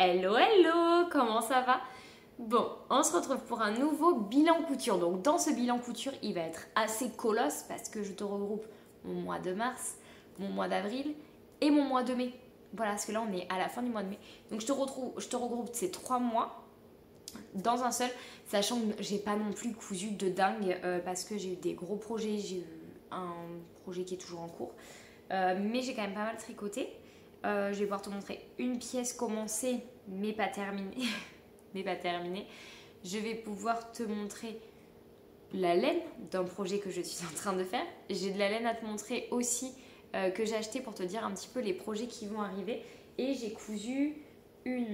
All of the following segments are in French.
Hello hello, comment ça va? Bon, on se retrouve pour un nouveau bilan couture. Donc dans ce bilan couture, il va être assez colosse parce que je te regroupe mon mois de mars, mon mois d'avril et mon mois de mai. Voilà, parce que là on est à la fin du mois de mai. Donc je te regroupe ces 3 mois dans un seul, sachant que j'ai pas non plus cousu de dingue parce que j'ai eu des gros projets, j'ai eu un projet qui est toujours en cours. Mais j'ai quand même pas mal tricoté. Je vais pouvoir te montrer une pièce commencée mais pas terminée. mais pas terminée. Je vais pouvoir te montrer la laine d'un projet que je suis en train de faire. J'ai de la laine à te montrer aussi que j'ai acheté pour te dire un petit peu les projets qui vont arriver. Et j'ai cousu 1,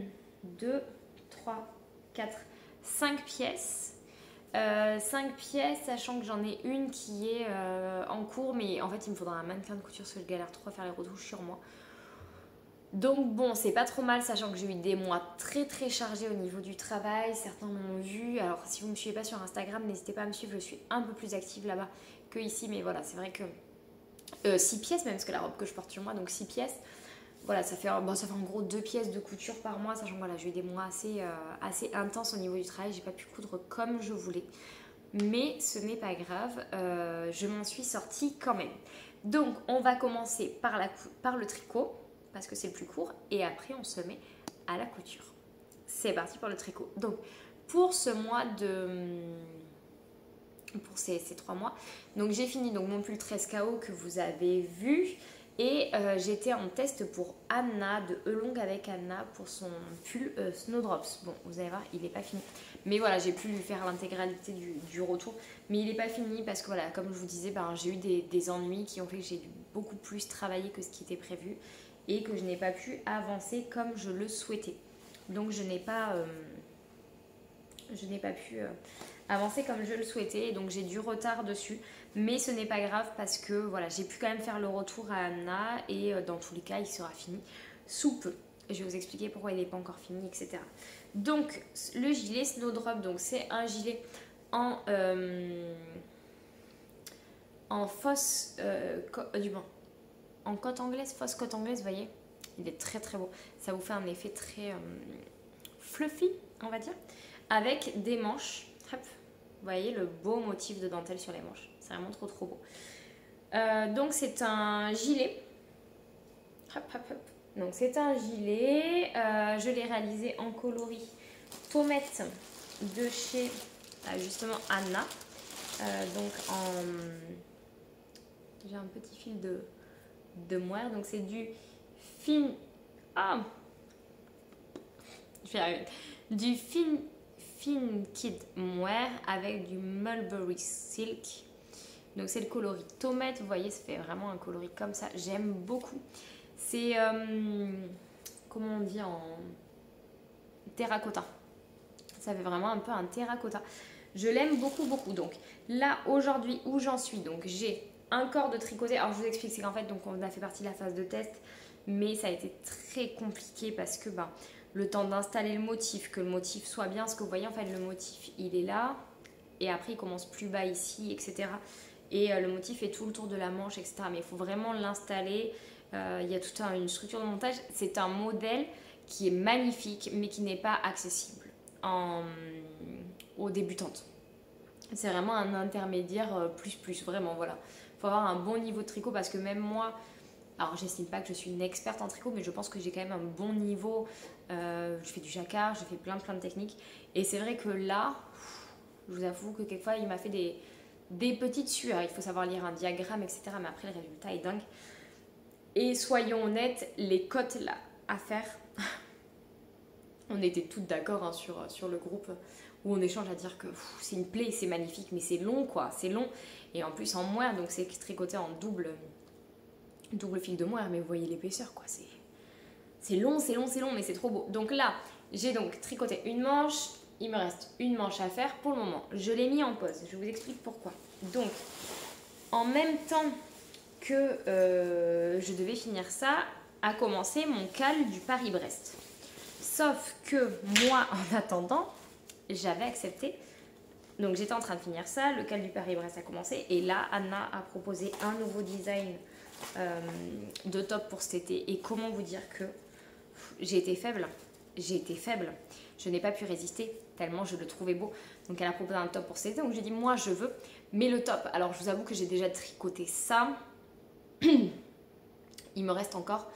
2, 3, 4, 5 pièces. 5 pièces, sachant que j'en ai une qui est en cours, mais en fait il me faudra un mannequin de couture parce que je galère trop à faire les retouches sur moi. Donc bon, c'est pas trop mal, sachant que j'ai eu des mois très très chargés au niveau du travail. Certains m'ont vu. Alors si vous ne me suivez pas sur Instagram, n'hésitez pas à me suivre, je suis un peu plus active là-bas que ici. Mais voilà, c'est vrai que 6 pièces même, parce que la robe que je porte sur moi, donc 6 pièces. Voilà, ça fait en gros 2 pièces de couture par mois, sachant que voilà, j'ai eu des mois assez intenses au niveau du travail. J'ai pas pu coudre comme je voulais. Mais ce n'est pas grave, je m'en suis sortie quand même. Donc on va commencer par le tricot, parce que c'est le plus court, et après on se met à la couture. C'est parti pour le tricot. Donc pour ce mois pour ces 3 mois, donc j'ai fini donc mon pull 13KO que vous avez vu. Et j'étais en test pour Anna, de Elong avec Anna, pour son pull Snowdrops. Bon, vous allez voir, il n'est pas fini. Mais voilà, j'ai pu lui faire l'intégralité du retour. Mais il n'est pas fini parce que voilà, comme je vous disais, j'ai eu des ennuis qui ont fait que j'ai dû beaucoup plus travailler que ce qui était prévu. Et que je n'ai pas pu avancer comme je le souhaitais. Donc je n'ai pas pu avancer comme je le souhaitais. Donc j'ai du retard dessus. Mais ce n'est pas grave parce que voilà, j'ai pu quand même faire le retour à Anna et dans tous les cas, il sera fini sous peu. Je vais vous expliquer pourquoi il n'est pas encore fini, etc. Donc, le gilet Snowdrop, donc c'est un gilet en fausse, en cotte anglaise, fausse cotte anglaise, vous voyez. Il est très très beau. Ça vous fait un effet très fluffy, on va dire, avec des manches. Hop. Vous voyez le beau motif de dentelle sur les manches. C'est vraiment trop trop beau. Donc c'est un gilet. Hop, hop, hop. Donc c'est un gilet. Je l'ai réalisé en coloris pommette de chez justement Anna. Donc j'ai un petit fil de moire. Donc c'est du fin... Ah, je vais y arriver. Du fin Kid Moire avec du Mulberry Silk. Donc c'est le coloris tomate, vous voyez, ça fait vraiment un coloris comme ça. J'aime beaucoup. C'est, comment on dit en terracotta. Ça fait vraiment un peu un terracotta. Je l'aime beaucoup, beaucoup. Donc là, aujourd'hui, où j'en suis, donc j'ai un corps de tricoté. Alors je vous explique, c'est qu'en fait, donc on a fait partie de la phase de test, mais ça a été très compliqué parce que le temps d'installer le motif, que le motif soit bien, parce que vous voyez, en fait, le motif, il est là, et après, il commence plus bas ici, etc. Et le motif est tout le tour de la manche, etc. Mais il faut vraiment l'installer. Il y a toute une structure de montage. C'est un modèle qui est magnifique, mais qui n'est pas accessible aux débutantes. C'est vraiment un intermédiaire plus, vraiment, voilà. Il faut avoir un bon niveau de tricot parce que même moi, alors j'estime pas que je suis une experte en tricot, mais je pense que j'ai quand même un bon niveau. Je fais du jacquard, je fais plein de techniques. Et c'est vrai que là, je vous avoue que quelquefois, il m'a fait des petites sueurs. Il faut savoir lire un diagramme, etc. Mais après, le résultat est dingue. Et soyons honnêtes, les cotes là à faire, on était toutes d'accord sur le groupe où on échange à dire que c'est une plaie, c'est magnifique, mais c'est long quoi, c'est long. Et en plus en moire, donc c'est tricoté en double fil de moire, mais vous voyez l'épaisseur quoi, c'est long, mais c'est trop beau. Donc là, j'ai donc tricoté une manche, il me reste une manche à faire pour le moment. Je l'ai mis en pause, je vous explique pourquoi. Donc, en même temps que je devais finir ça, a commencé mon cal du Paris-Brest. Sauf que moi, en attendant, j'avais accepté. Donc j'étais en train de finir ça, le cal du Paris-Brest a commencé. Et là, Anna a proposé un nouveau design de top pour cet été. Et comment vous dire que j'ai été faible. j'ai été faible. Je n'ai pas pu résister tellement je le trouvais beau. Donc elle a proposé un top pour cet été, donc j'ai dit moi je veux. Mais le top, alors je vous avoue que j'ai déjà tricoté ça. Il me reste encore,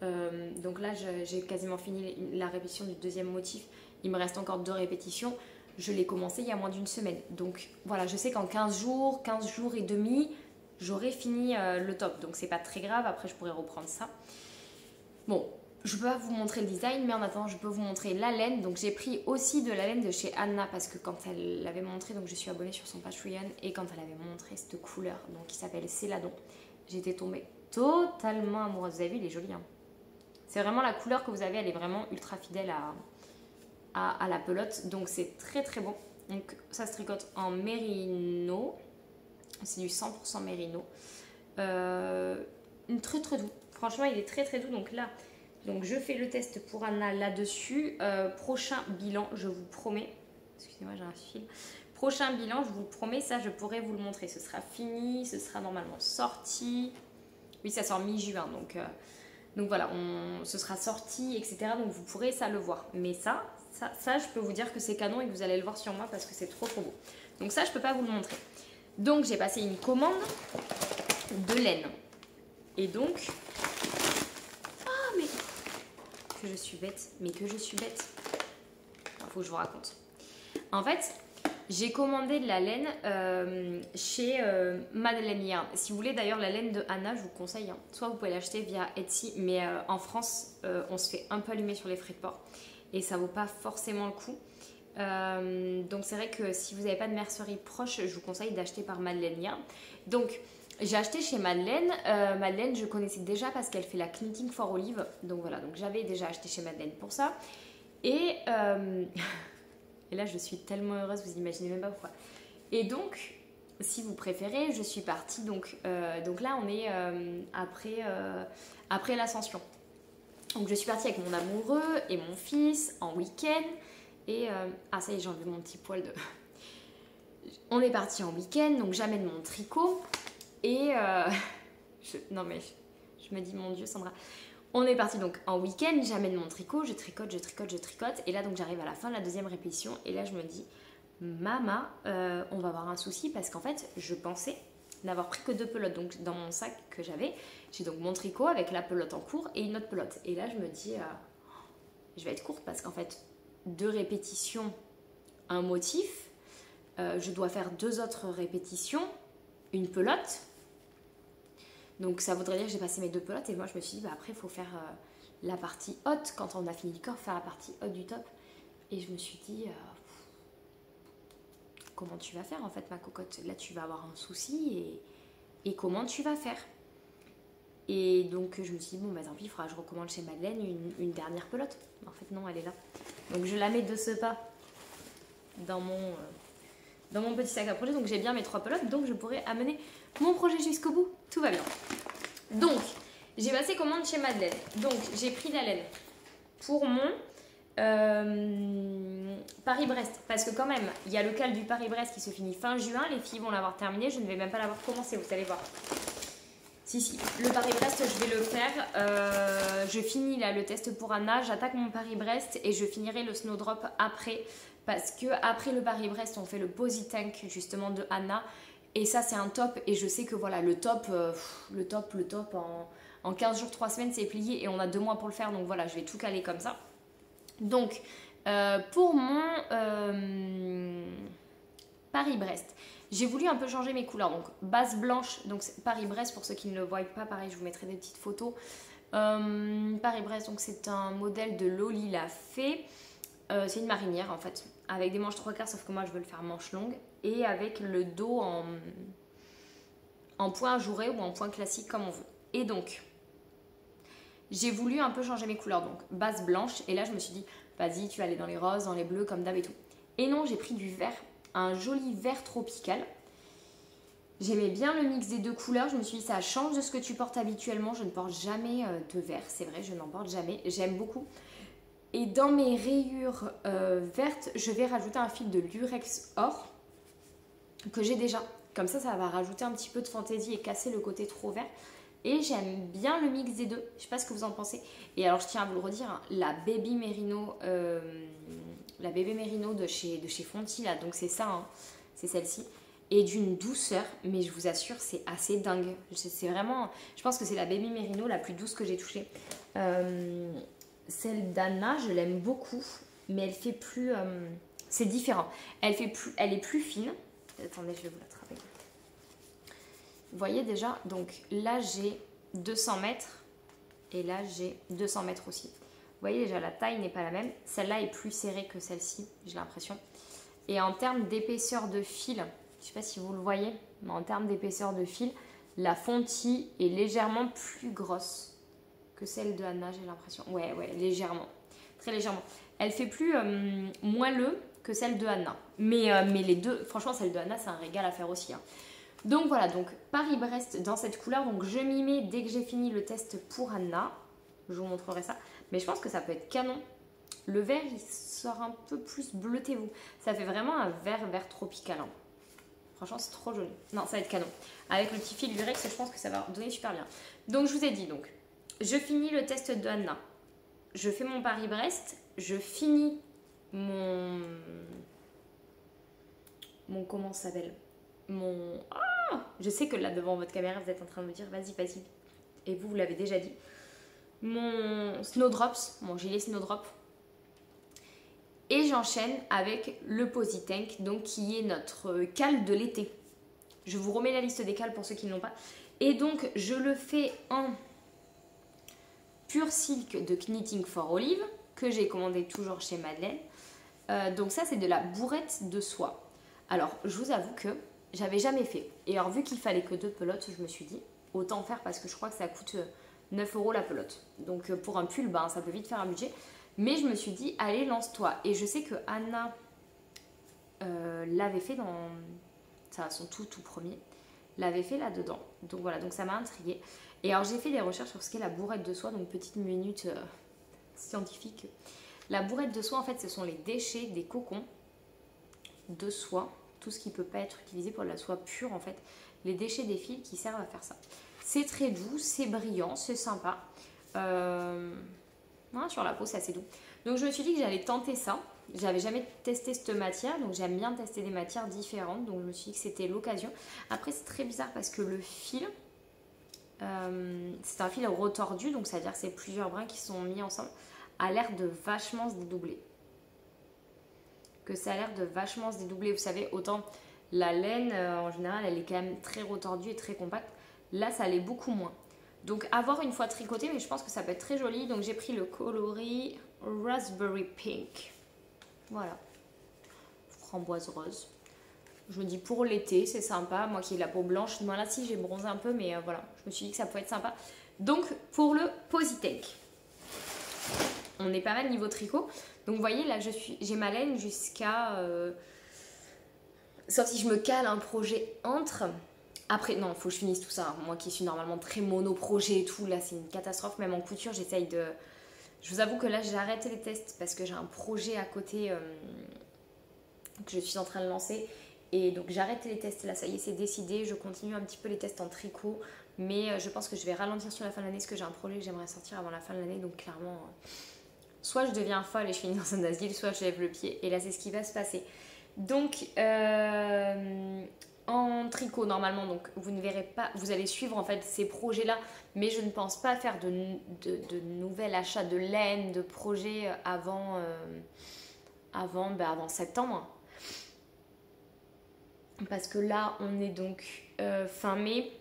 donc là j'ai quasiment fini la répétition du deuxième motif. Il me reste encore 2 répétitions. Je l'ai commencé il y a moins d'une semaine. Donc voilà, je sais qu'en 15 jours et demi, j'aurai fini le top. Donc c'est pas très grave, après je pourrai reprendre ça. Bon, je peux pas vous montrer le design, mais en attendant, je peux vous montrer la laine. Donc j'ai pris aussi de la laine de chez Anna parce que quand elle l'avait montré, donc je suis abonnée sur son Patreon, et quand elle avait montré cette couleur, donc qui s'appelle Céladon, j'étais tombée totalement amoureuse. Vous avez vu, il est joli, hein. C'est vraiment la couleur que vous avez, elle est vraiment ultra fidèle à la pelote, donc c'est très très bon. Donc ça se tricote en mérino, c'est du 100% mérino, très très doux. Franchement, il est très très doux. Donc là, donc je fais le test pour Anna là-dessus. Prochain bilan, je vous promets. Excusez-moi, j'ai un fil. Prochain bilan, je vous le promets, ça je pourrai vous le montrer. Ce sera fini, ce sera normalement sorti. Oui, ça sort mi-juin, donc voilà, ce sera sorti, etc. Donc vous pourrez ça le voir. Mais ça, je peux vous dire que c'est canon et que vous allez le voir sur moi parce que c'est trop trop beau. Donc ça, je peux pas vous le montrer. Donc j'ai passé une commande de laine. Et donc... Ah, mais... Que je suis bête. Mais que je suis bête. Il faut que je vous raconte. En fait, j'ai commandé de la laine chez Madeleine Yarn. Si vous voulez d'ailleurs la laine de Anna, je vous conseille. Hein. Soit vous pouvez l'acheter via Etsy, mais en France, on se fait un peu allumer sur les frais de port. Et ça vaut pas forcément le coup. Donc c'est vrai que si vous n'avez pas de mercerie proche, je vous conseille d'acheter par Madeleine Yarn. Donc... J'ai acheté chez Madeleine. Madeleine, je connaissais déjà parce qu'elle fait la Knitting for Olive. Donc voilà, donc j'avais déjà acheté chez Madeleine pour ça. Et là, je suis tellement heureuse, vous imaginez même pas pourquoi. Et donc, si vous préférez, je suis partie. Donc là, on est après l'ascension. Donc je suis partie avec mon amoureux et mon fils en week-end. Et ah ça y est, j'ai enlevé mon petit poil de... On est parti en week-end, donc j'amène mon tricot. Et non mais je me dis mon Dieu Sandra, on est parti donc en week-end, j'amène mon tricot, je tricote, et là donc j'arrive à la fin de la deuxième répétition et là je me dis maman, on va avoir un souci parce qu'en fait je pensais n'avoir pris que 2 pelotes. Donc dans mon sac que j'avais, j'ai donc mon tricot avec la pelote en cours et une autre pelote. Et là je me dis je vais être courte parce qu'en fait 2 répétitions, un motif, je dois faire 2 autres répétitions, une pelote. Donc ça voudrait dire que j'ai passé mes 2 pelotes et moi je me suis dit bah après il faut faire la partie haute quand on a fini le corps, faire la partie haute du top. Et je me suis dit comment tu vas faire en fait ma cocotte, là tu vas avoir un souci et comment tu vas faire. Et donc je me suis dit bon bah tant pis, il faudra que je recommande chez Madeleine une dernière pelote. En fait non, elle est là. Donc je la mets de ce pas dans mon petit sac à projet, donc j'ai bien mes 3 pelotes, donc je pourrais amener mon projet jusqu'au bout, tout va bien. Donc, j'ai passé commande chez Madeleine, donc j'ai pris la laine pour mon Paris-Brest, parce que quand même, il y a le cal du Paris-Brest qui se finit fin juin, les filles vont l'avoir terminé, je ne vais même pas l'avoir commencé, vous allez voir. Si, le Paris-Brest, je vais le faire, je finis là le test pour Anna, j'attaque mon Paris-Brest et je finirai le Snowdrop après. Parce que après le Paris-Brest, on fait le Posy Tank justement de Anna. Et ça, c'est un top. Et je sais que voilà, le top en 15 jours, 3 semaines, c'est plié. Et on a 2 mois pour le faire. Donc voilà, je vais tout caler comme ça. Donc, pour mon Paris-Brest, j'ai voulu un peu changer mes couleurs. Donc, base blanche. Donc, Paris-Brest, pour ceux qui ne le voient pas, pareil, je vous mettrai des petites photos. Paris-Brest, donc c'est un modèle de Loli la Fée. C'est une marinière en fait, avec des manches 3/4, sauf que moi je veux le faire manche longue, et avec le dos en point ajouré ou en point classique comme on veut. Et donc, j'ai voulu un peu changer mes couleurs, donc base blanche, et là je me suis dit, vas-y, tu vas aller dans les roses, dans les bleus, comme d'hab et tout. Et non, j'ai pris du vert, un joli vert tropical. J'aimais bien le mix des 2 couleurs, je me suis dit, ça change de ce que tu portes habituellement, je ne porte jamais de vert, c'est vrai, je n'en porte jamais, j'aime beaucoup. Et dans mes rayures vertes, je vais rajouter un fil de lurex or que j'ai déjà. Comme ça va rajouter un petit peu de fantaisie et casser le côté trop vert. Et j'aime bien le mix des deux. Je sais pas ce que vous en pensez. Et alors je tiens à vous le redire, hein, la Baby Merino de chez Fonty là, donc c'est ça, hein, c'est celle-ci. Et d'une douceur, mais je vous assure, c'est assez dingue. C'est vraiment, je pense que c'est la Baby Merino la plus douce que j'ai touchée. Celle d'Anna, je l'aime beaucoup, mais elle fait plus, c'est différent. Elle est plus fine. Attendez, je vais vous l'attraper. Vous voyez déjà, donc là j'ai 200 mètres et là j'ai 200 mètres aussi. Vous voyez déjà, la taille n'est pas la même. Celle-là est plus serrée que celle-ci, j'ai l'impression. Et en termes d'épaisseur de fil, je ne sais pas si vous le voyez, mais en termes d'épaisseur de fil, la Fonty est légèrement plus grosse que celle de Anna, j'ai l'impression. Ouais, légèrement. Très légèrement. Elle fait plus moelleux que celle de Anna. Mais les deux, franchement, celle de Anna, c'est un régal à faire aussi, hein. Donc voilà, donc Paris-Brest dans cette couleur. Donc je m'y mets dès que j'ai fini le test pour Anna. Je vous montrerai ça. Mais je pense que ça peut être canon. Le vert, il sort un peu plus bleuté, vous. Ça fait vraiment un vert tropical, hein. Franchement, c'est trop joli. Non, ça va être canon. Avec le petit fil Lurex, je pense que ça va donner super bien. Donc je vous ai dit, donc, je finis le test de Anna. Je fais mon Paris-Brest. Je finis mon comment ça s'appelle, je sais que là devant votre caméra vous êtes en train de me dire vas-y et vous l'avez déjà dit, mon Snowdrops, mon gilet Snowdrop, et j'enchaîne avec le Posy Tank, donc qui est notre cale de l'été. Je vous remets la liste des cales pour ceux qui ne l'ont pas. Et donc je le fais en pur silk de Knitting for Olive que j'ai commandé toujours chez Madeleine. Donc ça c'est de la bourrette de soie. Alors je vous avoue que j'avais jamais fait. Et alors vu qu'il fallait que 2 pelotes, je me suis dit autant faire parce que je crois que ça coûte 9 € la pelote. Donc pour un pull, ça peut vite faire un budget. Mais je me suis dit allez lance-toi. Et je sais que Anna l'avait fait dans son tout premier. L'avait fait là-dedans. Donc voilà, donc ça m'a intriguée. Et alors j'ai fait des recherches sur ce qu'est la bourrette de soie. Donc petite minute scientifique. La bourrette de soie en fait ce sont les déchets des cocons de soie, tout ce qui peut pas être utilisé pour de la soie pure en fait, les déchets des fils qui servent à faire ça. C'est très doux, c'est brillant, c'est sympa. Sur la peau c'est assez doux. Donc je me suis dit que j'allais tenter ça. J'avais jamais testé cette matière, donc j'aime bien tester des matières différentes, donc je me suis dit que c'était l'occasion. Après c'est très bizarre parce que le fil, c'est un fil retordu, donc ça veut dire que c'est plusieurs brins qui sont mis ensemble, a l'air de vachement se dédoubler. Vous savez, autant la laine en général elle est quand même très retordue et très compacte, là ça l'est beaucoup moins. Donc à voir une fois tricoté, mais je pense que ça peut être très joli. Donc j'ai pris le coloris Raspberry Pink, voilà, framboise rose. Je me dis pour l'été c'est sympa, moi qui ai la peau blanche, moi là si j'ai bronzé un peu, mais voilà, je me suis dit que ça pouvait être sympa. Donc pour le Posy Tank, on est pas mal niveau tricot. Donc vous voyez là j'ai ma laine jusqu'à sauf si je me cale un projet entre. Après non, il faut que je finisse tout ça, moi qui suis normalement très mono projet et tout, là c'est une catastrophe. Même en couture j'essaye de, je vous avoue que là j'ai arrêté les tests parce que j'ai un projet à côté que je suis en train de lancer. Et donc j'ai arrêté les tests là, ça y est c'est décidé. Je continue un petit peu les tests en tricot, mais je pense que je vais ralentir sur la fin de l'année parce que j'ai un projet que j'aimerais sortir avant la fin de l'année. Donc clairement soit je deviens folle et je finis dans un asile, soit je lève le pied. Et là, c'est ce qui va se passer. Donc, en tricot, normalement, donc, vous ne verrez pas, vous allez suivre en fait ces projets-là, mais je ne pense pas faire de nouvel achat de laine, de projet avant septembre. Parce que là, on est donc fin mai,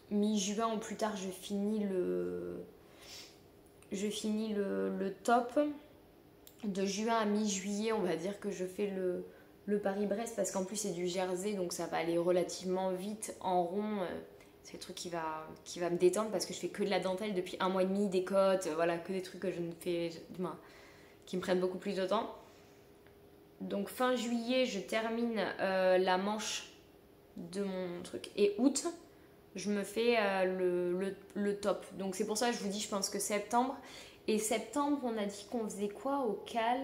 mi-juin ou plus tard, je finis le top. De juin à mi-juillet, on va dire que je fais le Paris-Brest parce qu'en plus c'est du jersey, donc ça va aller relativement vite en rond. C'est le truc qui va me détendre parce que je fais que de la dentelle depuis 1 mois et demi, des côtes, voilà, que des trucs que je ne fais, qui me prennent beaucoup plus de temps. Donc fin juillet, je termine la manche de mon truc. Et août, je me fais le top. Donc c'est pour ça que je vous dis, je pense que septembre. Et septembre, on a dit qu'on faisait quoi au cal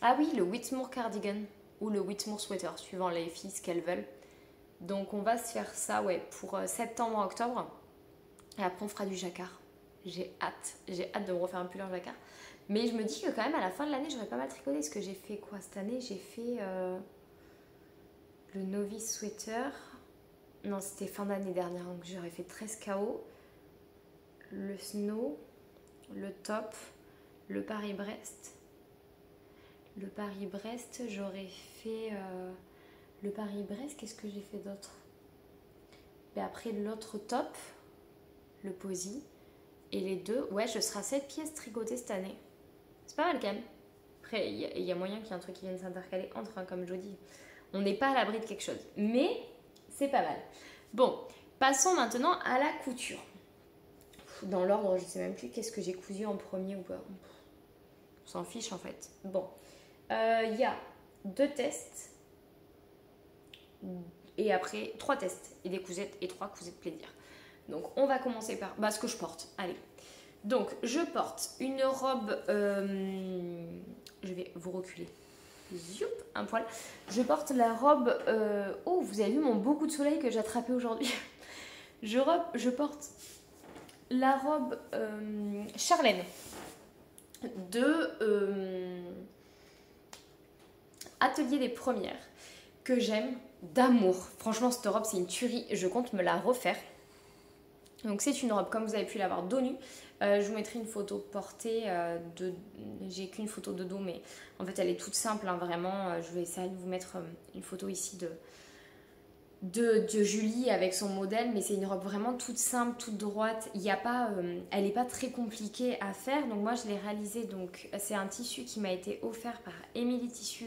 Ah oui, le Whitmore cardigan ou le Whitmore sweater, suivant les filles ce qu'elles veulent. Donc on va se faire ça, ouais, pour septembre-octobre. Et après on fera du jacquard. J'ai hâte de me refaire un pull en jacquard. Mais je me dis que quand même à la fin de l'année, j'aurais pas mal tricoté. Parce que j'ai fait quoi cette année? J'ai fait le novice sweater. Non, c'était fin d'année dernière. Donc j'aurais fait 13 KO. Le snow, le top, le Paris-Brest. Le Paris-Brest, j'aurais fait... le Paris-Brest, qu'est-ce que j'ai fait d'autre? Et après l'autre top, le posy. Et les deux, ouais, je serai à 7 pièces tricotées cette année. C'est pas mal quand même. Après, il y a moyen qu'il y ait un truc qui vienne s'intercaler entre, hein, comme je dis. On n'est pas à l'abri de quelque chose. Mais c'est pas mal. Bon, passons maintenant à la couture. Dans l'ordre, je sais même plus qu'est-ce que j'ai cousu en premier ou pas. On s'en fiche en fait. Bon, il y a 2 tests. Et après 3 tests. Et des cousettes et 3 cousettes plaisir. Donc on va commencer par ce que je porte. Allez. Donc je porte une robe. Je vais vous reculer. Zoup, un poil. Je porte la robe. Oh, vous avez vu mon beau coup de soleil que j'ai attrapé aujourd'hui. Je porte la robe Charlène de Atelier des Premières que j'aime d'amour. Franchement, cette robe c'est une tuerie. Je compte me la refaire. Donc c'est une robe comme vous avez pu l'avoir dos nu. Je vous mettrai une photo portée j'ai qu'une photo de dos, mais en fait elle est toute simple, hein, vraiment. Je vais essayer de vous mettre une photo ici de Julie avec son modèle, mais c'est une robe vraiment toute simple, toute droite. Il y a pas, elle n'est pas très compliquée à faire. Donc moi je l'ai réalisée. Donc c'est un tissu qui m'a été offert par Émilie Tissu,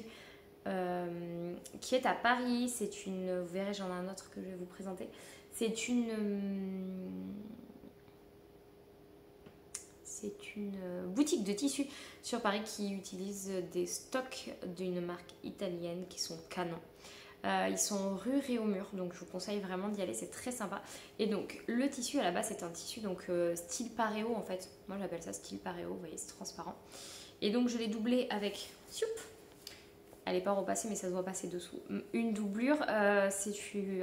qui est à Paris. C'est une, vous verrez, j'en ai un autre que je vais vous présenter. C'est une boutique de tissus sur Paris qui utilise des stocks d'une marque italienne qui sont canons. Ils sont rue Réaumur, donc je vous conseille vraiment d'y aller, c'est très sympa. Et donc le tissu à la base c'est un tissu donc style paréo en fait. Moi j'appelle ça style paréo, vous voyez c'est transparent. Et donc je l'ai doublé avec elle n'est pas repassée mais ça se voit passer dessous. Une doublure, c'est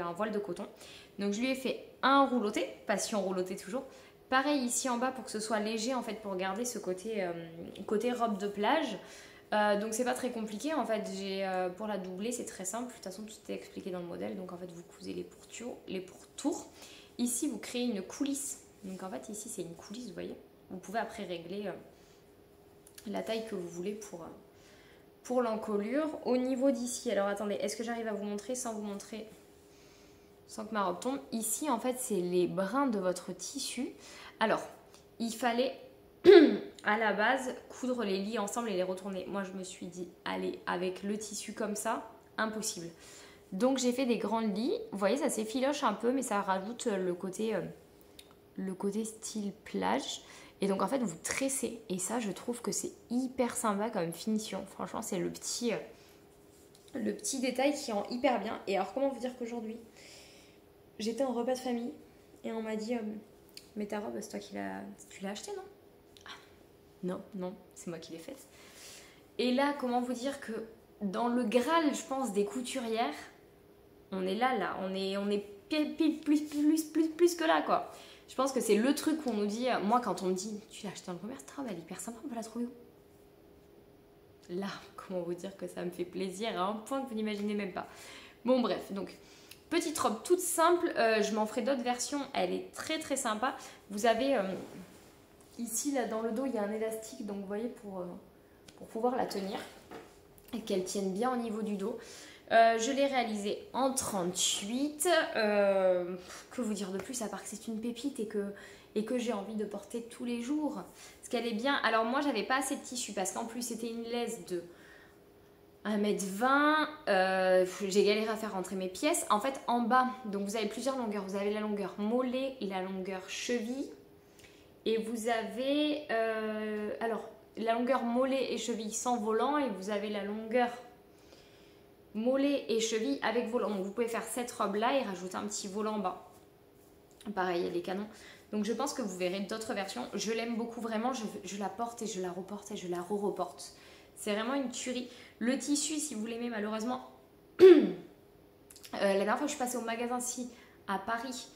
un voile de coton. Donc je lui ai fait un rouloté, passion rouloté toujours. Pareil ici en bas pour que ce soit léger en fait, pour garder ce côté robe de plage. Donc c'est pas très compliqué en fait. Pour la doubler c'est très simple. De toute façon tout est expliqué dans le modèle. Donc en fait vous cousez les pourtours. Ici vous créez une coulisse. Donc en fait ici c'est une coulisse, vous voyez. Vous pouvez après régler la taille que vous voulez pour l'encolure. Au niveau d'ici, alors attendez, est-ce que j'arrive à vous montrer sans que ma robe tombe? Ici en fait c'est les brins de votre tissu. Alors il fallait à la base coudre les lits ensemble et les retourner. Moi je me suis dit allez, avec le tissu comme ça, impossible. Donc j'ai fait des grandes lits. Vous voyez ça s'effiloche un peu mais ça rajoute le côté style plage. Et donc en fait vous tressez et ça je trouve que c'est hyper sympa comme finition. Franchement c'est le petit détail qui rend hyper bien. Et alors comment vous dire qu'aujourd'hui j'étais en repas de famille et on m'a dit mais ta robe c'est toi tu l'as achetée, non? Ah, non, c'est moi qui l'ai faite. Et là comment vous dire que dans le Graal je pense des couturières, on est là, on est plus que là quoi. Je pense que c'est le truc qu'on nous dit. Moi quand on me dit tu l'as acheté en commerce, elle est hyper sympa, on peut la trouver où? Là comment vous dire que ça me fait plaisir à un point que vous n'imaginez même pas. Bon bref, donc petite robe toute simple, je m'en ferai d'autres versions, elle est très très sympa. Vous avez ici là dans le dos il y a un élastique, donc vous voyez pour pouvoir la tenir et qu'elle tienne bien au niveau du dos. Je l'ai réalisée en 38. Que vous dire de plus à part que c'est une pépite et que j'ai envie de porter tous les jours. Parce qu'elle est bien. Alors moi j'avais pas assez de tissu parce qu'en plus c'était une laisse de 1m20. J'ai galéré à faire rentrer mes pièces. En fait en bas, donc vous avez plusieurs longueurs. Vous avez la longueur mollet et la longueur cheville. Et vous avez alors la longueur mollet et cheville sans volant. Et vous avez la longueur mollet et cheville avec volant. Donc vous pouvez faire cette robe là et rajouter un petit volant en bas. Pareil, elle est canon. Donc je pense que vous verrez d'autres versions. Je l'aime beaucoup vraiment. Je la porte et je la reporte et je la re-reporte. C'est vraiment une tuerie. Le tissu, si vous l'aimez, malheureusement, La dernière fois que je suis passée au magasin ci à Paris,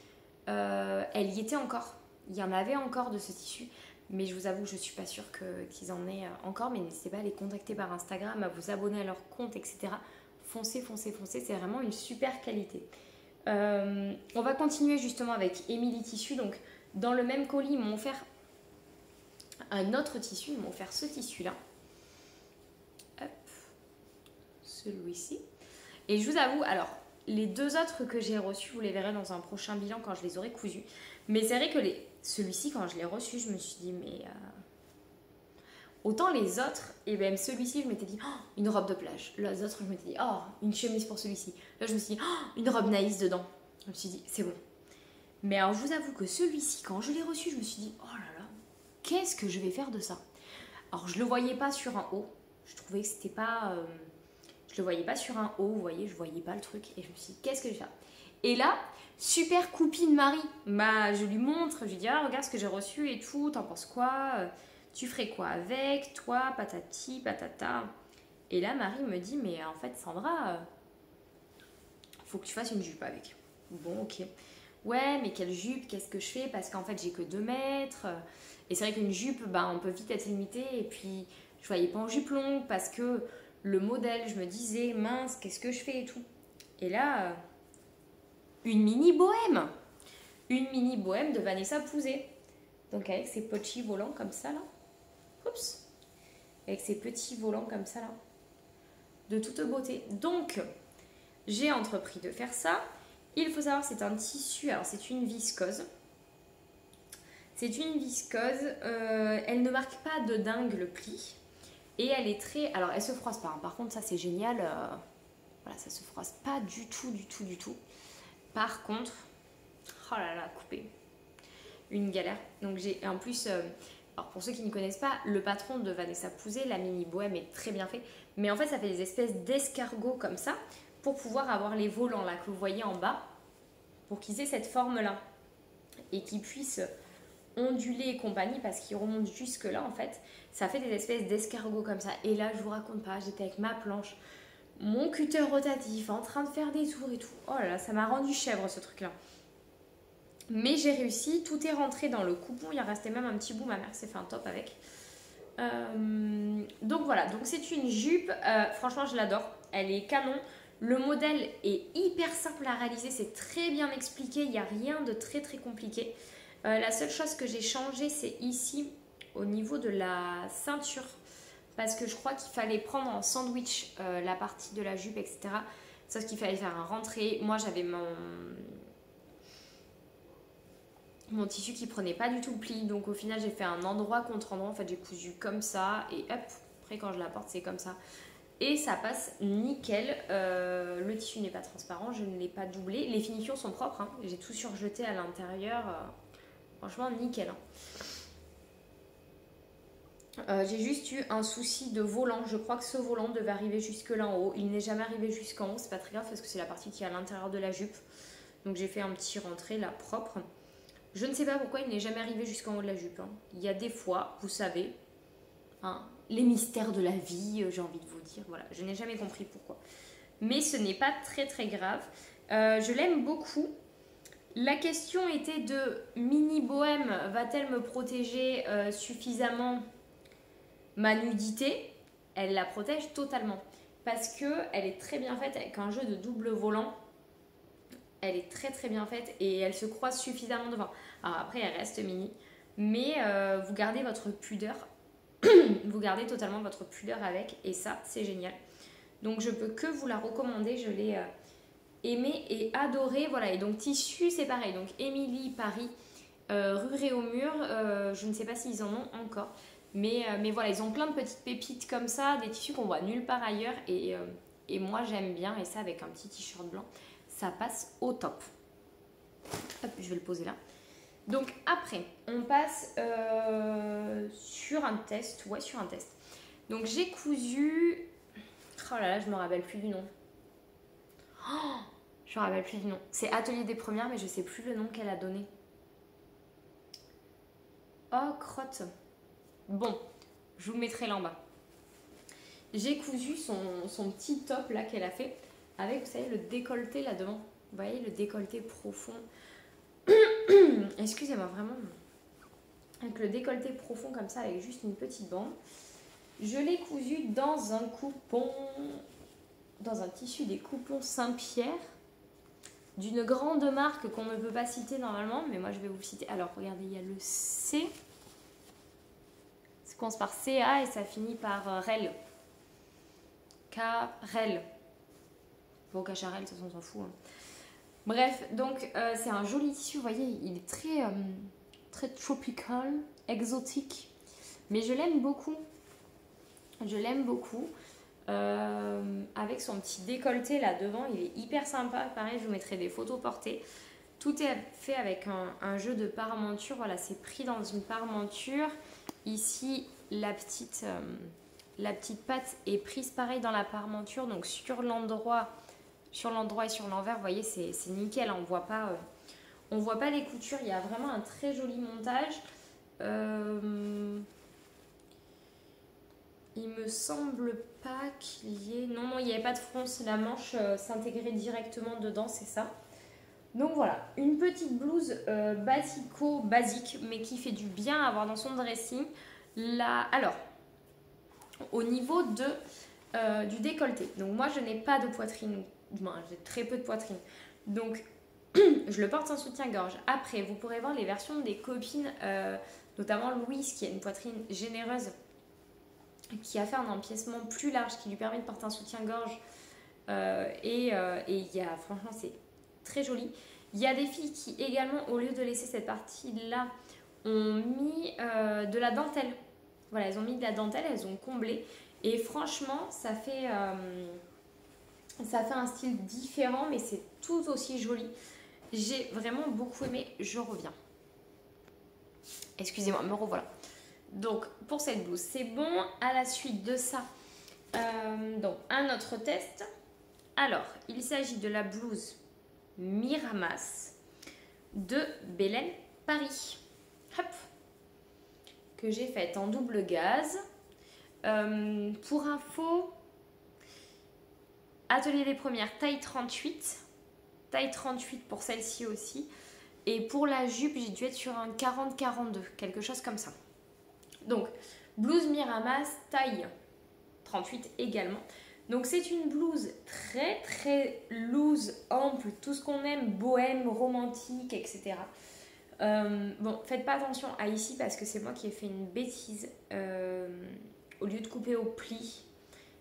elle y était encore. Il y en avait encore de ce tissu. Mais je vous avoue, je ne suis pas sûre qu'ils en aient encore. Mais n'hésitez pas à les contacter par Instagram, à vous abonner à leur compte, etc. Foncez, foncez, foncez. C'est vraiment une super qualité. On va continuer justement avec Emily Tissu. Donc, dans le même colis, ils m'ont offert un autre tissu. Ils m'ont offert ce tissu-là. Hop. Celui-ci. Et je vous avoue, alors, les deux autres que j'ai reçus, vous les verrez dans un prochain bilan quand je les aurai cousus. Mais c'est vrai que celui-ci, quand je l'ai reçu, je me suis dit, mais... Autant les autres, et même celui-ci, je m'étais dit, oh, une robe de plage. Les autres, je m'étais dit, oh, une chemise pour celui-ci. Là, je me suis dit, oh, une robe Naïs dedans. Je me suis dit, c'est bon. Mais alors, je vous avoue que celui-ci, quand je l'ai reçu, je me suis dit, oh là là, qu'est-ce que je vais faire de ça? Alors, je le voyais pas sur un haut. Je trouvais que c'était pas... Je le voyais pas sur un haut, vous voyez, je voyais pas le truc. Et je me suis dit, qu'est-ce que je vais faire? Et là, super copine Marie, je lui montre, je lui dis, ah, regarde ce que j'ai reçu et tout, t'en penses quoi? Tu ferais quoi avec? Toi, patati, patata. Et là, Marie me dit, mais en fait, Sandra, faut que tu fasses une jupe avec. Bon, ok. Ouais, mais quelle jupe? Qu'est-ce que je fais? Parce qu'en fait, j'ai que 2 mètres. Et c'est vrai qu'une jupe, on peut vite être limité. Et puis, je voyais pas en jupe longue parce que le modèle, je me disais, mince, qu'est-ce que je fais et tout. Et là, une mini bohème. Une mini bohème de Vanessa Pouzet. Donc, avec ses petits volants comme ça, là. Oups. Avec ses petits volants comme ça, là. De toute beauté. Donc, j'ai entrepris de faire ça. Il faut savoir, c'est un tissu. Alors, c'est une viscose. C'est une viscose. Elle ne marque pas de dingue le pli. Et elle est très... Alors, elle se froisse pas. Par contre, ça, c'est génial. Voilà, ça se froisse pas du tout, du tout, du tout. Par contre... Oh là là, coupé. Une galère. Donc, j'ai... En plus... Alors, pour ceux qui ne connaissent pas, le patron de Vanessa Pouzet, la mini bohème, est très bien fait. Mais en fait, ça fait des espèces d'escargots comme ça pour pouvoir avoir les volants là que vous voyez en bas, pour qu'ils aient cette forme-là et qu'ils puissent onduler et compagnie parce qu'ils remontent jusque là en fait. Ça fait des espèces d'escargots comme ça. Et là, je vous raconte pas, j'étais avec ma planche, mon cutter rotatif en train de faire des tours et tout. Oh là là, ça m'a rendu chèvre ce truc-là. Mais j'ai réussi, tout est rentré dans le coupon, il en restait même un petit bout, ma mère s'est fait un top avec. Donc voilà, donc c'est une jupe, franchement je l'adore, elle est canon. Le modèle est hyper simple à réaliser, c'est très bien expliqué, il n'y a rien de très très compliqué. La seule chose que j'ai changé, c'est ici, au niveau de la ceinture, parce que je crois qu'il fallait prendre en sandwich la partie de la jupe, etc. Sauf qu'il fallait faire un rentré. Moi j'avais mon tissu qui prenait pas du tout le pli, donc au final j'ai fait un endroit contre endroit, en fait j'ai cousu comme ça et hop, après quand je la porte c'est comme ça et ça passe nickel. Le tissu n'est pas transparent, je ne l'ai pas doublé, les finitions sont propres, hein. J'ai tout surjeté à l'intérieur, franchement nickel, hein. J'ai juste eu un souci de volant, je crois que ce volant devait arriver jusque là en haut, il n'est jamais arrivé jusqu'en haut, c'est pas très grave parce que c'est la partie qui est à l'intérieur de la jupe, donc j'ai fait un petit rentré là propre. Je ne sais pas pourquoi il n'est jamais arrivé jusqu'en haut de la jupe, hein. Il y a des fois, vous savez, hein, les mystères de la vie, j'ai envie de vous dire, voilà, je n'ai jamais compris pourquoi. Mais ce n'est pas très très grave. Je l'aime beaucoup. La question était de mini bohème, va-t-elle me protéger suffisamment ma nudité? Elle la protège totalement parce qu'elle est très bien faite avec un jeu de double volant. Elle est très très bien faite et elle se croise suffisamment devant. Alors après, elle reste mini, mais vous gardez votre pudeur. Vous gardez totalement votre pudeur avec et ça, c'est génial. Donc, je peux que vous la recommander. Je l'ai aimée et adorée. Voilà, et donc tissu, c'est pareil. Donc, Emily, Paris, rue Réaumur. Je ne sais pas s'ils en ont encore. Mais voilà, ils ont plein de petites pépites comme ça, des tissus qu'on voit nulle part ailleurs. Et moi, j'aime bien. Et ça, avec un petit t-shirt blanc. Ça passe au top. Hop, je vais le poser là. Donc après, on passe sur un test. Ouais, sur un test. Donc j'ai cousu... Oh là là, je me rappelle plus du nom. Oh, je me rappelle plus du nom. C'est Atelier des Premières, mais je sais plus le nom qu'elle a donné. Oh, crotte. Bon, je vous le mettrai là en bas. J'ai cousu son petit top là qu'elle a fait avec, vous savez, le décolleté là devant. Vous voyez, le décolleté profond. Excusez-moi, vraiment. Avec le décolleté profond comme ça, avec juste une petite bande. Je l'ai cousu dans un coupon, dans un tissu des coupons Saint-Pierre, d'une grande marque qu'on ne peut pas citer normalement, mais moi je vais vous citer. Alors regardez, il y a le C, ça commence par CA et ça finit par REL. Carel. Bon, Cacharel, de toute façon on s'en fout. Hein. Bref, donc c'est un joli tissu, vous voyez, il est très, très tropical, exotique, mais je l'aime beaucoup. Je l'aime beaucoup. Avec son petit décolleté là devant, il est hyper sympa. Pareil, je vous mettrai des photos portées. Tout est fait avec un jeu de parmenture. Voilà, c'est pris dans une parmenture. Ici, la petite patte est prise pareil dans la parmenture. Donc sur l'endroit et sur l'envers, vous voyez, c'est nickel. On voit pas les coutures. Il y a vraiment un très joli montage. Il me semble pas qu'il y ait... Non, il n'y avait pas de fronce. La manche s'intégrait directement dedans, c'est ça. Donc voilà, une petite blouse basique, mais qui fait du bien à avoir dans son dressing. Là, alors, au niveau du décolleté. Donc moi, je n'ai pas de poitrine. J'ai très peu de poitrine. Donc, je le porte en soutien-gorge. Après, vous pourrez voir les versions des copines, notamment Louise, qui a une poitrine généreuse, qui a fait un empiècement plus large qui lui permet de porter un soutien-gorge et il y a, franchement c'est très joli. Il y a des filles qui également, au lieu de laisser cette partie là, ont mis de la dentelle. Voilà, elles ont mis de la dentelle, elles ont comblé et franchement ça fait un style différent mais c'est tout aussi joli. J'ai vraiment beaucoup aimé, je reviens. Excusez-moi, me revoilà. Donc pour cette blouse c'est bon. À la suite de ça, donc un autre test. Alors il s'agit de la blouse Miramas de Belen Paris, hop, que j'ai faite en double gaze. Pour info, atelier des premières taille 38 pour celle-ci aussi, et pour la jupe j'ai dû être sur un 40-42, quelque chose comme ça. Donc, blouse Miramas, taille 38 également. Donc, c'est une blouse très très loose, ample, tout ce qu'on aime, bohème, romantique, etc. Bon, faites pas attention à ici parce que c'est moi qui ai fait une bêtise. Au lieu de couper au pli,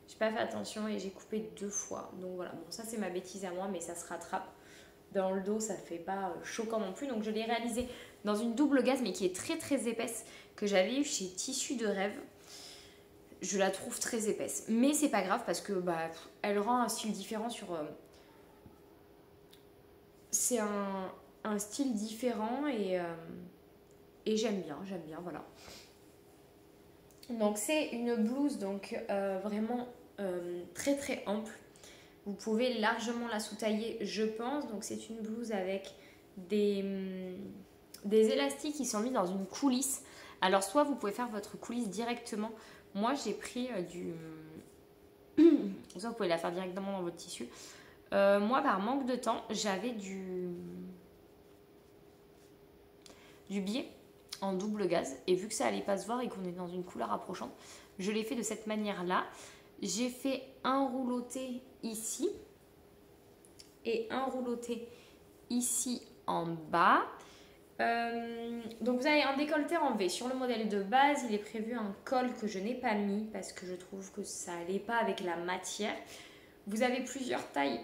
j'ai pas fait attention et j'ai coupé 2 fois. Donc voilà, bon, ça c'est ma bêtise à moi, mais ça se rattrape. Dans le dos, ça fait pas choquant non plus. Donc, je l'ai réalisée dans une double gaze, mais qui est très très épaisse, que j'avais eu chez Tissu de Rêve. Je la trouve très épaisse, mais c'est pas grave parce que elle rend un style différent sur. C'est un style différent et j'aime bien, voilà. Donc c'est une blouse donc vraiment très très ample. Vous pouvez largement la sous-tailler, je pense. Donc c'est une blouse avec des élastiques qui sont mis dans une coulisse. Alors soit vous pouvez faire votre coulisse directement. Moi j'ai pris soit vous pouvez la faire directement dans votre tissu. Moi par manque de temps j'avais du biais en double gaze. Et vu que ça allait pas se voir et qu'on est dans une couleur approchante, je l'ai fait de cette manière là. J'ai fait un rouloté ici et un rouloté ici en bas. Donc vous avez un décolleté en V. Sur le modèle de base, il est prévu un col que je n'ai pas mis parce que je trouve que ça n'allait pas avec la matière. Vous avez plusieurs tailles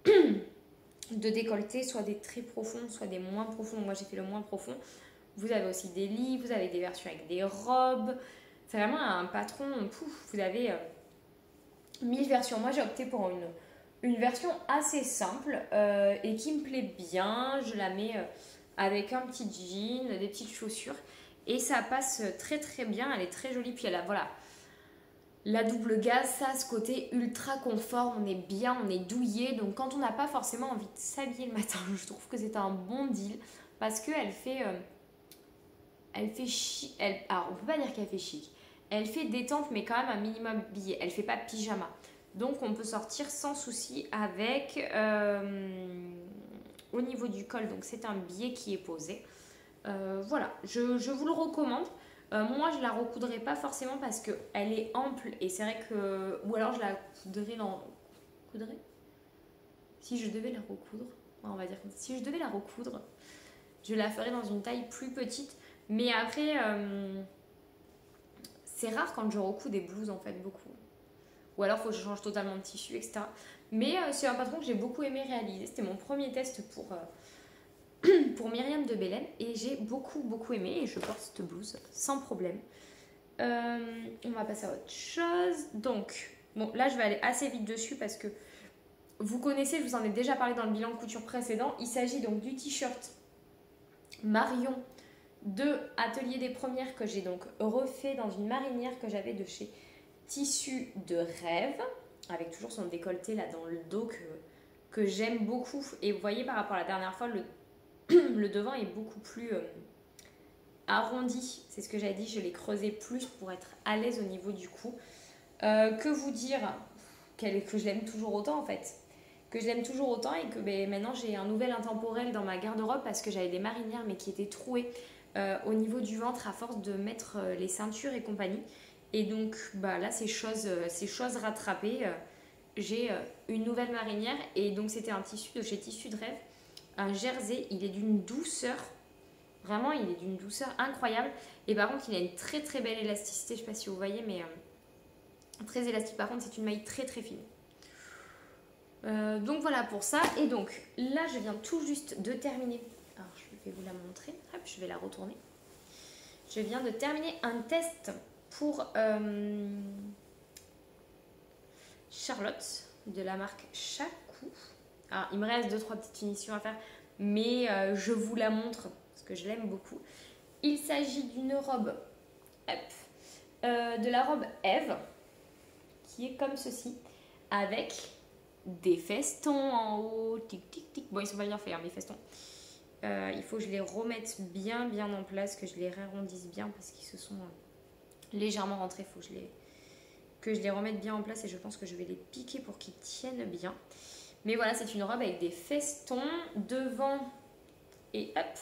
de décolleté, soit des très profonds, soit des moins profonds. Moi j'ai fait le moins profond. Vous avez aussi des lits, vous avez des versions avec des robes. C'est vraiment un patron, pouf, vous avez 1000 versions. Moi j'ai opté pour une version assez simple et qui me plaît bien. Je la mets avec un petit jean, des petites chaussures et ça passe très très bien. Elle est très jolie. Puis elle a voilà, la double gaze, ça a ce côté ultra confort. On est bien, on est douillet. Donc quand on n'a pas forcément envie de s'habiller le matin, je trouve que c'est un bon deal parce qu'elle fait... elle fait chic. Alors, on peut pas dire qu'elle fait chic. Elle fait détente, mais quand même un minimum habillée. Elle fait pas pyjama. Donc on peut sortir sans souci avec au niveau du col. Donc c'est un biais qui est posé. Voilà, je vous le recommande. Moi je la recoudrais pas forcément parce qu'elle est ample et c'est vrai que... Ou alors je la coudrais dans... Coudrais Si je devais la recoudre, on va dire comme ça. Si je devais la recoudre, je la ferais dans une taille plus petite. Mais après, c'est rare quand je recouds des blouses en fait, beaucoup. Ou alors il faut que je change totalement de tissu, etc. Mais c'est un patron que j'ai beaucoup aimé réaliser. C'était mon premier test pour Myriam de Belen et j'ai beaucoup aimé et je porte cette blouse sans problème. On va passer à autre chose. Donc, bon, là je vais aller assez vite dessus parce que vous connaissez, je vous en ai déjà parlé dans le bilan de couture précédent. Il s'agit donc du t-shirt Marion de Atelier des Premières que j'ai donc refait dans une marinière que j'avais de chez Tissu de Rêve, avec toujours son décolleté là dans le dos que j'aime beaucoup. Et vous voyez par rapport à la dernière fois, le devant est beaucoup plus arrondi. C'est ce que j'avais dit, je l'ai creusé plus pour être à l'aise au niveau du cou. Que vous dire que je l'aime toujours autant en fait. Que je l'aime toujours autant et que maintenant j'ai un nouvel intemporel dans ma garde-robe parce que j'avais des marinières mais qui étaient trouées au niveau du ventre à force de mettre les ceintures et compagnie. Et donc là c'est chose rattrapée. J'ai une nouvelle marinière et donc c'était un tissu de chez Tissu de Rêve. Un jersey, il est d'une douceur. Vraiment, il est d'une douceur incroyable. Et par contre, il a une très belle élasticité. Je ne sais pas si vous voyez, mais très élastique. Par contre, c'est une maille très fine. Donc voilà pour ça. Et donc là, je viens tout juste de terminer. Alors, je vais vous la montrer. Hop, je vais la retourner. Je viens de terminer un test pour Charlotte de la marque Chacou. Alors, il me reste 2-3 petites finitions à faire, mais je vous la montre parce que je l'aime beaucoup. Il s'agit d'une robe, de la robe Eve, qui est comme ceci, avec des festons en haut, tic tic tic. Bon, ils sont pas bien faits, hein, mes festons. Il faut que je les remette bien en place, que je les arrondisse bien parce qu'ils se sont légèrement rentrés. Il faut que je les remette bien en place et je pense que je vais les piquer pour qu'ils tiennent bien. Mais voilà, c'est une robe avec des festons devant et hop,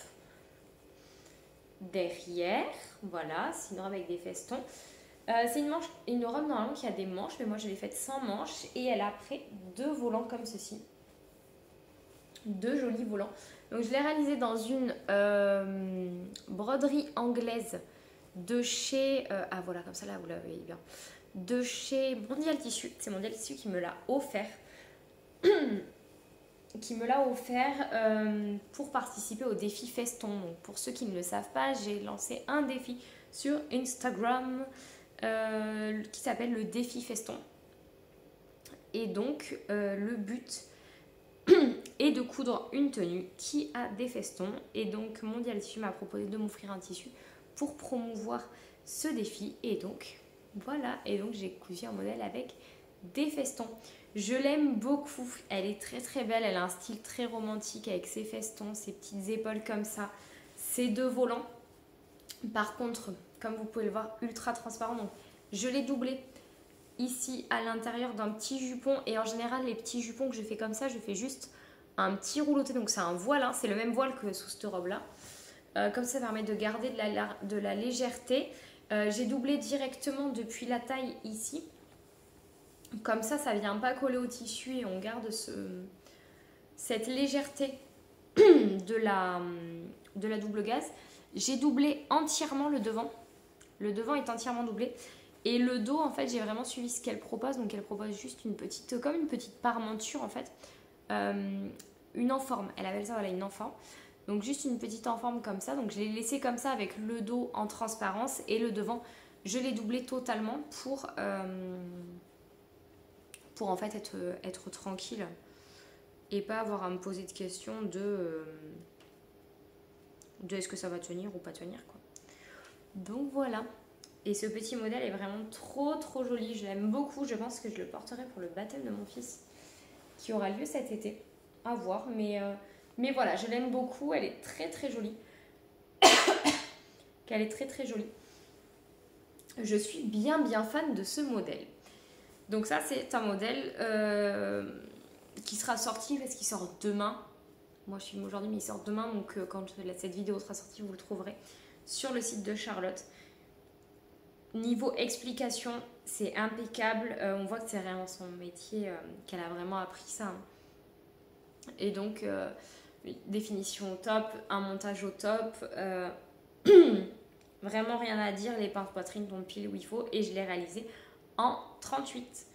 derrière. Voilà, c'est une robe avec des festons. C'est une robe normalement qui a des manches, mais moi je l'ai faite sans manches. Et elle a après 2 volants comme ceci. 2 jolis volants. Donc je l'ai réalisée dans une broderie anglaise de chez... ah voilà, comme ça là, vous la voyez bien. De chez Mondial Tissu. C'est Mondial Tissu qui me l'a offert. Pour participer au défi Feston. Donc, pour ceux qui ne le savent pas, j'ai lancé un défi sur Instagram qui s'appelle le défi Feston. Et donc, le but est de coudre une tenue qui a des festons. Et donc, Mondial Tissu m'a proposé de m'offrir un tissu pour promouvoir ce défi. Et donc, voilà. Et donc, j'ai cousu un modèle avec des festons. Je l'aime beaucoup, elle est très belle, elle a un style très romantique avec ses festons, ses petites épaules comme ça, ses 2 volants. Par contre, comme vous pouvez le voir, ultra transparent, donc je l'ai doublé ici à l'intérieur d'un petit jupon. Et en général, les petits jupons que je fais comme ça, je fais juste un petit rouleauté, donc c'est un voile, hein, c'est le même voile que sous cette robe-là. Comme ça permet de garder de la légèreté. J'ai doublé directement depuis la taille ici. Comme ça ne vient pas coller au tissu et on garde cette légèreté de la double gaze. J'ai doublé entièrement le devant. Le devant est entièrement doublé. Et le dos, en fait, j'ai vraiment suivi ce qu'elle propose. Donc, elle propose juste comme une petite parmenture, en fait. Une enforme. Elle appelle ça, voilà, une enforme. Donc, juste une petite enforme comme ça. Donc, je l'ai laissé comme ça avec le dos en transparence. Et le devant, je l'ai doublé totalement pour en fait être tranquille et pas avoir à me poser de questions de est-ce que ça va tenir ou pas tenir, quoi. Donc voilà, et ce petit modèle est vraiment trop joli, je l'aime beaucoup. Je pense que je le porterai pour le baptême de mon fils qui aura lieu cet été, à voir, mais voilà, je l'aime beaucoup, elle est très jolie. Elle est très jolie. Je suis bien fan de ce modèle. Donc ça c'est un modèle qui sera sorti parce qu'il sort demain. Moi je filme aujourd'hui mais il sort demain, donc quand cette vidéo sera sortie vous le trouverez sur le site de Charlotte. Niveau explication c'est impeccable, on voit que c'est vraiment son métier, qu'elle a vraiment appris ça. Et donc définition au top, un montage au top, vraiment rien à dire, les pinces poitrine tombent pile où il faut et je l'ai réalisé en 38.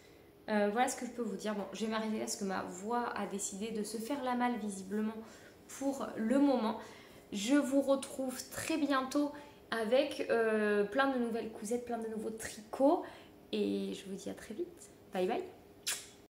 Voilà ce que je peux vous dire. Bon, je vais m'arrêter là parce que ma voix a décidé de se faire la malle visiblement pour le moment. Je vous retrouve très bientôt avec plein de nouvelles cousettes, plein de nouveaux tricots et je vous dis à très vite. Bye bye.